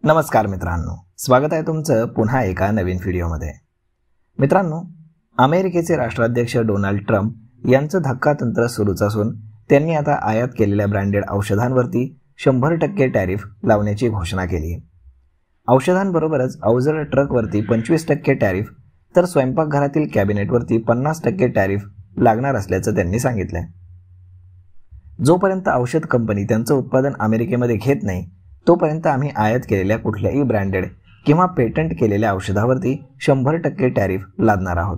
नमस्कार मित्रांनो, स्वागत आहे तुमचं पुन्हा एका नवीन व्हिडिओमध्ये। मित्रांनो, अमेरिकेचे राष्ट्राध्यक्ष डोनाल्ड ट्रम्प यांचं धक्कातंत्र सुरूच असून त्यांनी आता आयात केलेल्या ब्रँडेड औषधांवरती 100% टॅरिफ लावण्याची घोषणा केली आहे। औषधांबरोबरच अवजड ट्रकवरती 25% टॅरिफ तर स्वयंपाकघरातील कॅबिनेटवरती 50% टॅरिफ लागणार असल्याचं त्यांनी सांगितलंय। जोपर्यंत औषध कंपनी त्यांचं उत्पादन अमेरिकेमध्ये घेत नाही तोपर्यंत आम्ही आयात केलेल्या कुठल्याही ब्रँडेड किंवा पेटंट केलेल्या औषधावरती 100% टॅरिफ लादणार आहोत।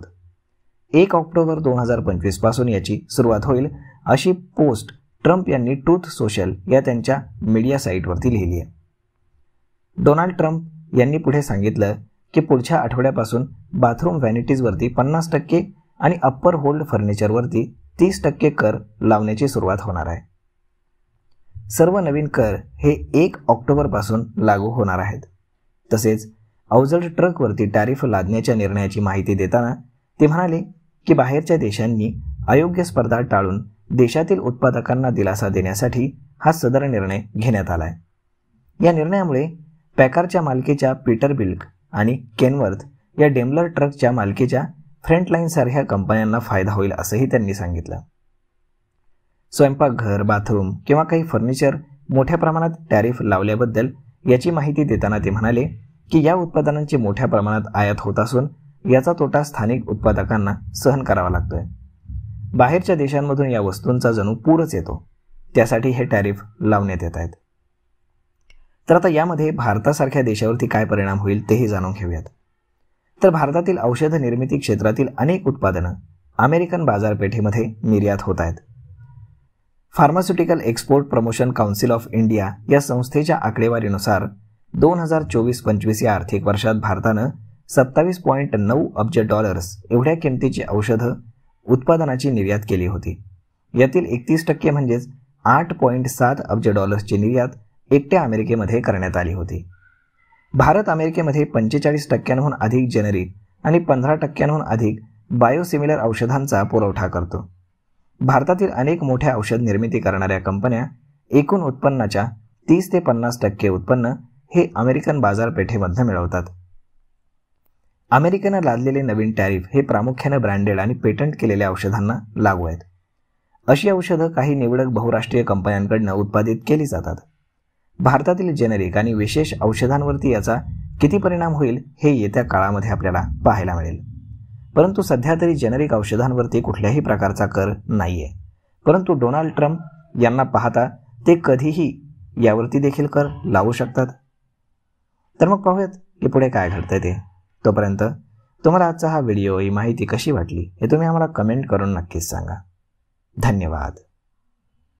1 ऑक्टोबर 2025 पासून याची सुरुवात होईल अशी पोस्ट ट्रम्प यांनी ट्रूथ सोशल या त्यांच्या मीडिया साईटवरती लिहिली आहे। डोनाल्ड ट्रम्प यांनी पुढे सांगितलं की पुढच्या आठवड्यापासून बाथरूम व्हॅनिटीजवरती 50% आणि अप्पर होल्ड फर्निचरवरती 30% कर लावण्याची सुरुवात होणार आहे। सर्व नवीन कर हे 1 ऑक्टोबर पासून लागू होणार आहेत। तसेच अवजड ट्रकवरती टॅरिफ लादण्याच्या निर्णयाची माहिती देताना ते म्हणाले की बाहेरच्या देशांनी अयोग्य स्पर्धा टाळून देशातील उत्पादकांना दिलासा देण्यासाठी हा सदर निर्णय घेण्यात आला आहे। या निर्णयामुळे पॅकारच्या मालकीच्या पीटरबिल्ट आणि केनवर्थ या डेमलर ट्रकच्या मालकीच्या फ्रंटलाईन सारख्या कंपन्यांना फायदा होईल असंही त्यांनी सांगितलं। स्वयंपाकघर, बाथरूम किंवा काही फर्निचर मोठ्या प्रमाणात टॅरिफ लावल्याबद्दल याची माहिती देताना ते म्हणाले की या उत्पादनांची मोठ्या प्रमाणात आयात होत असून याचा तोटा स्थानिक उत्पादकांना सहन करावा लागतोय। बाहेरच्या देशांमधून या वस्तूंचा जणू पूरच येतो, त्यासाठी हे टॅरिफ लावण्यात येत आहेत। तर आता यामध्ये भारतासारख्या देशावरती काय परिणाम होईल तेही जाणून घेऊयात। तर भारतातील औषध निर्मिती क्षेत्रातील अनेक उत्पादनं अमेरिकन बाजारपेठेमध्ये निर्यात होत आहेत। Pharmaceutical export promotion council of India या संस्थेच्या आकडेवारीनुसार 2024-25 या आर्थिक वर्षात भारतानं 27.9 अब्ज डॉलर्स एवढ्या किमतीची औषधं उत्पादनाची निर्यात केली होती। यातील 31% म्हणजेच 8.7 अब्ज डॉलर्सची निर्यात एकट्या अमेरिकेमध्ये करण्यात आली होती। भारत अमेरिकेमध्ये 45%हून अधिक जेनेरिक आणि 15%हून अधिक बायोसिमिलर औषधांचा पुरवठा करतो। भारतातील अनेक मोठ्या औषध निर्मिती करणाऱ्या कंपन्या एकूण उत्पन्नाच्या 30 ते 50% उत्पन्न हे अमेरिकन बाजारपेठेमध्ये मिळवतात। अमेरिकेनं लादलेले नवीन टॅरिफ हे प्रामुख्याने ब्रँडेड आणि पेटंट केलेल्या औषधांना लागू आहेत। अशी औषधं काही निवडक बहुराष्ट्रीय कंपन्यांकडून उत्पादित केली जातात। भारतातील जेनेरिक आणि विशेष औषधांवरती याचा किती परिणाम होईल हे येत्या काळामध्ये आपल्याला पाहायला मिळेल। परंतु सध्या तरी जेनेरिक औषधांवरती कुठल्याही प्रकारचा कर नाहीये, परंतु डोनाल्ड ट्रम्प यांना पाहता ते कधीही यावरती देखील कर लावू शकतात। तर मग पाहूयात की पुढे काय घडतंय ते। तोपर्यंत तुम्हाला आजचा हा व्हिडिओ, ही माहिती कशी वाटली हे तुम्ही आम्हाला कमेंट करून नक्कीच सांगा। धन्यवाद।